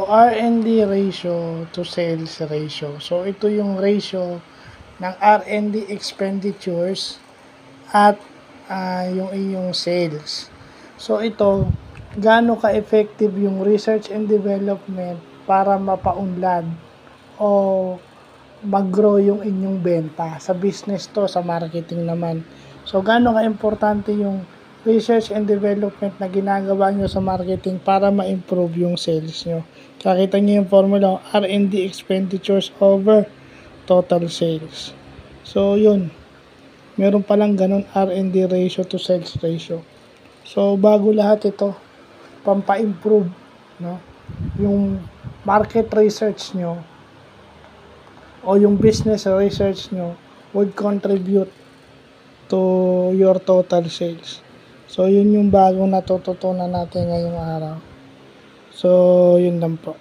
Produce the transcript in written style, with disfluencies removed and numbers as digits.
R&D ratio to sales ratio. So, ito yung ratio ng R&D expenditures at yung inyong sales. So, ito, gaano ka-effective yung research and development para mapaunlad o mag-grow yung inyong benta. Sa business to, sa marketing naman. So, gaano ka-importante yung research and development na ginagawa nyo sa marketing para ma-improve yung sales nyo. Kakita nyo yung formula, R&D expenditures over total sales. So, yun. Meron palang ganun R&D ratio to sales ratio. So, bago lahat ito, pampa-improve, no? Yung market research nyo o yung business research nyo would contribute to your total sales. So, yun yung bagong natututunan natin ngayong araw. So, yun lang po.